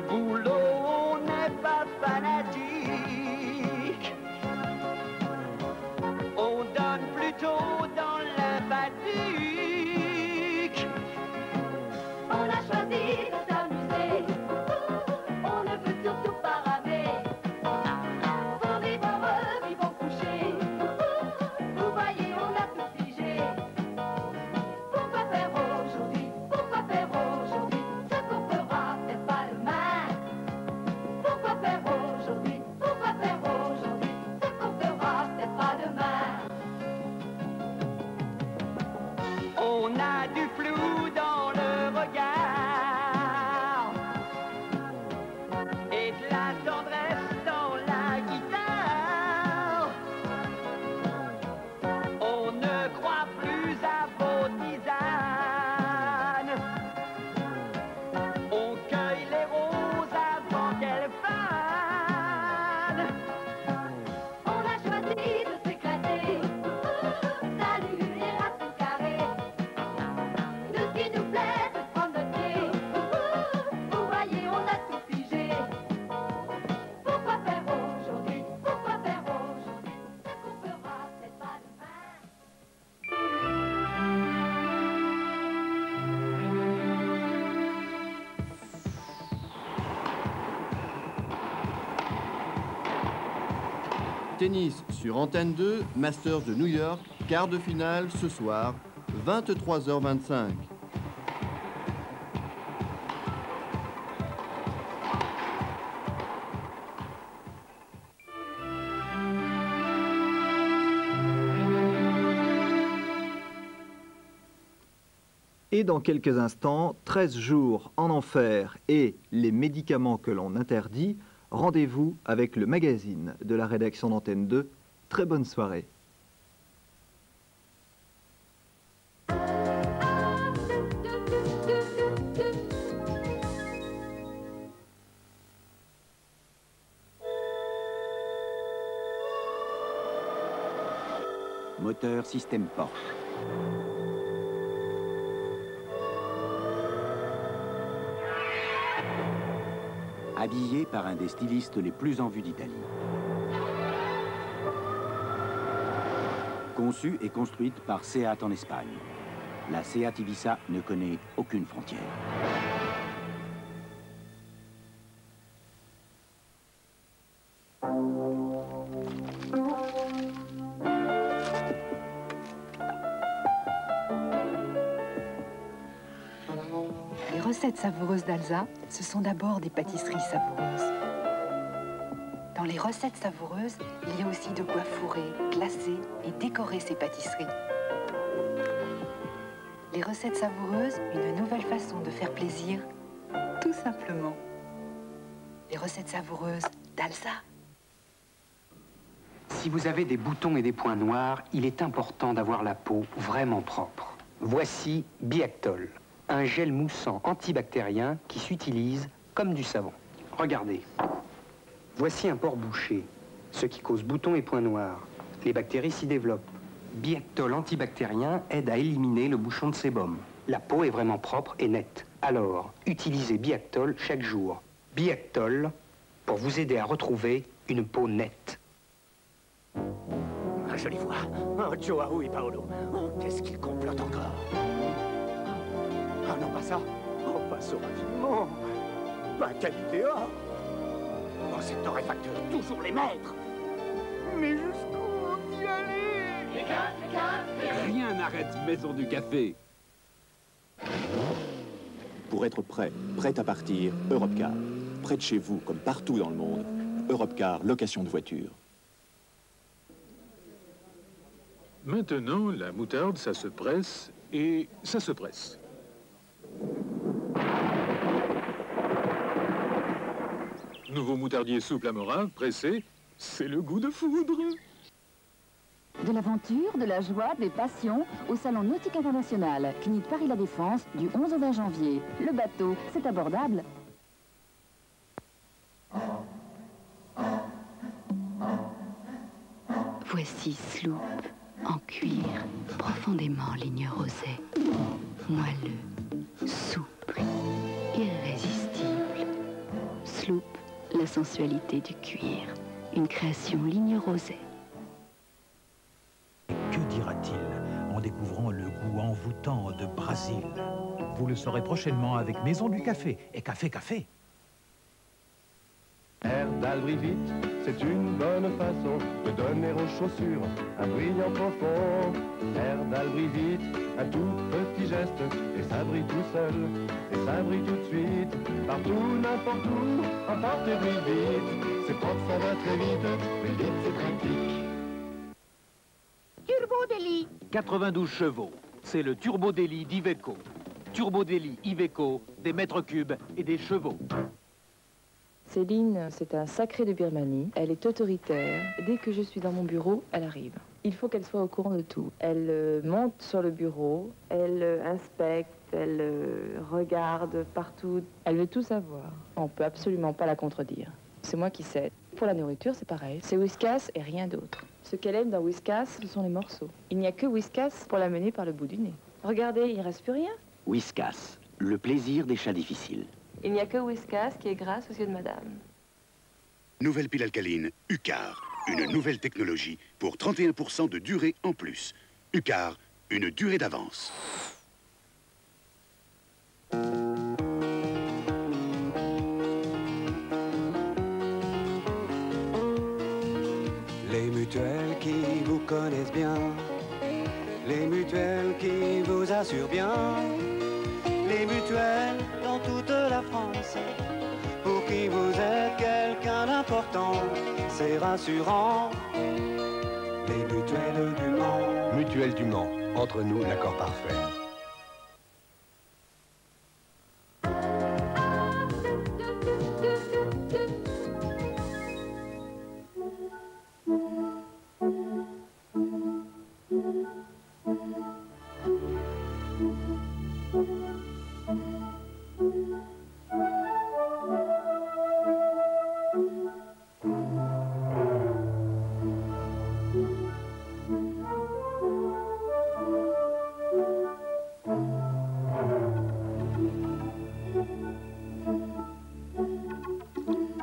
boulot, on n'est pas fanatique. On donne plutôt dans l'empathique. On a choisi de s'amuser, on ne veut surtout pas ramer. Pour vivre heureux, vivons couchés, vous voyez on a tout figé. Pourquoi faire aujourd'hui ce qu'on fera peut-être pas demain? Pourquoi faire aujourd'hui ce qu'on fera peut-être pas demain? On a du flou dans le regard et de la tendresse dans la guitare. On ne croit plus à vos tisanes. On cueille les roses avant qu'elles fanent. On a choisi de s'éclater, salut les racines carrées. De ce qui nous plaît, de prendre le thé. Vous voyez, on a tout figé. Pourquoi faire aujourd'hui ce qu'on fera peut-être pas demain? Tennis sur Antenne 2, Masters de New York, quart de finale ce soir, 23h25. Et dans quelques instants, 13 jours en enfer et les médicaments que l'on interdit, rendez-vous avec le magazine de la rédaction d'Antenne 2. Très bonne soirée. Moteur système Porsche. Habillé par un des stylistes les plus en vue d'Italie. Conçue et construite par Seat en Espagne. La Seat Ibiza ne connaît aucune frontière. Les recettes savoureuses d'Alsa, ce sont d'abord des pâtisseries savoureuses. Dans les recettes savoureuses, il y a aussi de quoi fourrer, glacer et décorer ces pâtisseries. Les recettes savoureuses, une nouvelle façon de faire plaisir, tout simplement. Les recettes savoureuses d'Alsa. Si vous avez des boutons et des points noirs, il est important d'avoir la peau vraiment propre. Voici Biactol, un gel moussant antibactérien qui s'utilise comme du savon. Regardez. Voici un port bouché, ce qui cause boutons et points noirs. Les bactéries s'y développent. Biactol antibactérien aide à éliminer le bouchon de sébum. La peau est vraiment propre et nette. Alors, utilisez Biactol chaque jour. Biactol, pour vous aider à retrouver une peau nette. Ah, je les vois. Oh, Joao et Paolo. Oh, qu'est-ce qu'ils complotent encore? Ah non, pas ça. Oh, pas ce raffinement. Pas qualité or. Dans cet torréfacteur, toujours les maîtres. Mais jusqu'où y aller? Rien n'arrête Maison du Café. Pour être prêt à partir, Europcar. Près de chez vous, comme partout dans le monde. Europcar, location de voiture. Maintenant, la moutarde, ça se presse et ça se presse. Nouveau moutardier souple Amora, pressé, c'est le goût de foudre. De l'aventure, de la joie, des passions au Salon Nautique International, CNIT Paris La Défense, du 11 au 20 janvier. Le bateau, c'est abordable. Voici Sloop, en cuir, profondément ligne rosée, moelleux, souple, irrésistible. sensualité du cuir. Une création Ligne Rosée. Que dira-t-il en découvrant le goût envoûtant de Brésil? Vous le saurez prochainement avec Maison du Café et Café. Herdal brille vite, c'est une bonne façon de donner aux chaussures un brillant profond. Herdal brille vite, un tout petit geste, et ça brille tout seul, et ça brille tout de suite. Partout, n'importe où, emporte et brille vite. C'est propre, ça va très vite, mais vite c'est pratique. Turbo Deli. 92 chevaux, c'est le Turbo Deli d'Iveco. Turbo Deli Iveco, des mètres cubes et des chevaux. Céline, c'est un sacré de Birmanie. Elle est autoritaire. Dès que je suis dans mon bureau, elle arrive. Il faut qu'elle soit au courant de tout. Elle monte sur le bureau, elle inspecte, elle regarde partout. Elle veut tout savoir. On ne peut absolument pas la contredire. C'est moi qui sais. Pour la nourriture, c'est pareil. C'est Whiskas et rien d'autre. Ce qu'elle aime dans Whiskas, ce sont les morceaux. Il n'y a que Whiskas pour la mener par le bout du nez. Regardez, il ne reste plus rien. Whiskas, le plaisir des chats difficiles. Il n'y a que Whiskas qui est grâce aux yeux de madame. Nouvelle pile alcaline, Ucar. Une nouvelle technologie pour 31% de durée en plus. Ucar, une durée d'avance. Les mutuelles qui vous connaissent bien, les mutuelles qui vous assurent bien, les mutuelles dans toute la France, pour qui vous êtes quelqu'un d'important, c'est rassurant. Les mutuelles du Mans. Mutuelle du Mans, entre nous l'accord parfait.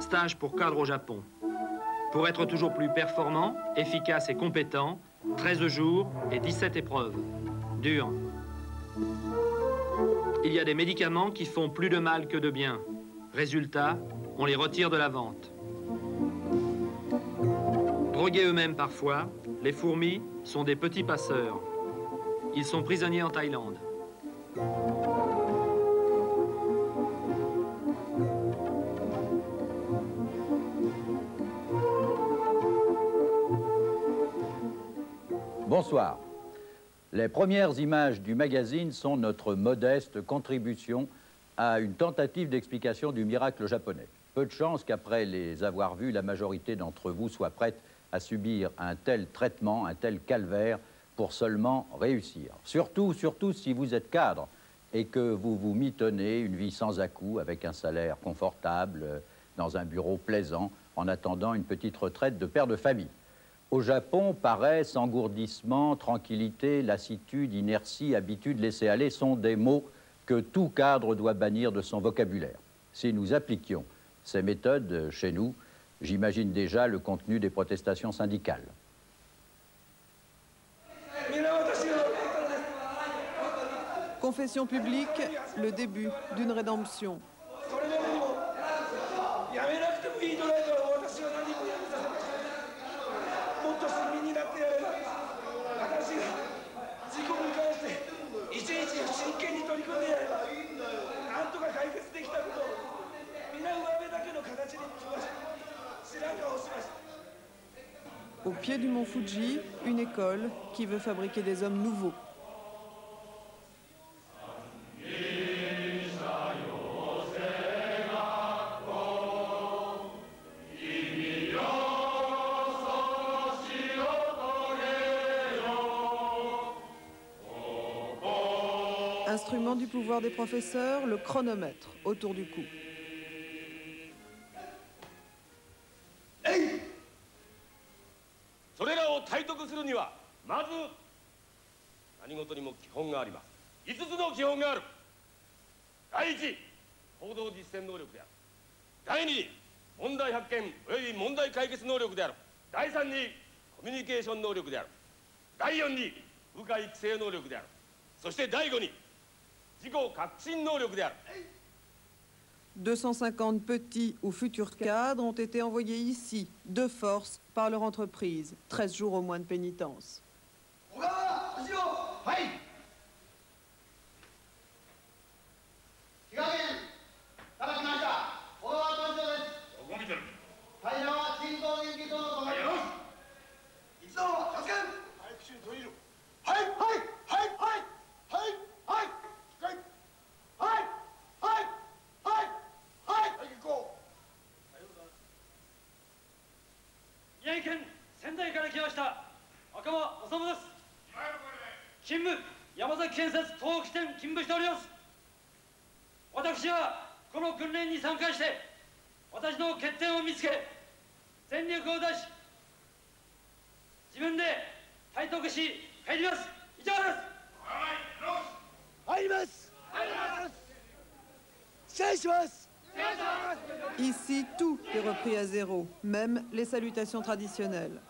Stage pour cadre au Japon. Pour être toujours plus performant, efficace et compétent, 13 jours et 17 épreuves. Dur. Il y a des médicaments qui font plus de mal que de bien. Résultat, on les retire de la vente. Drogués eux-mêmes parfois, les fourmis sont des petits passeurs. Ils sont prisonniers en Thaïlande. Bonsoir. Les premières images du magazine sont notre modeste contribution à une tentative d'explication du miracle japonais. Peu de chance qu'après les avoir vus, la majorité d'entre vous soit prête à subir un tel traitement, un tel calvaire pour seulement réussir. Surtout si vous êtes cadre et que vous vous mitonnez une vie sans à-coups avec un salaire confortable, dans un bureau plaisant, en attendant une petite retraite de père de famille. Au Japon, paresse, engourdissement, tranquillité, lassitude, inertie, habitude, laisser-aller sont des mots que tout cadre doit bannir de son vocabulaire. Si nous appliquions ces méthodes chez nous, j'imagine déjà le contenu des protestations syndicales. Confession publique, le début d'une rédemption. Au pied du mont Fuji, une école qui veut fabriquer des hommes nouveaux. Instrument du pouvoir des professeurs, le chronomètre autour du cou. 問題発見および問題解決能力である。第3にコミュニケーション能力である。第4に部下育成能力である。そして第5に自己革新能力である。250 petits ou futurs cadres ont été envoyés ici, de force, par leur entreprise. 13 jours au moins de pénitence. Ici, tout est repris à zéro, même les salutations traditionnelles.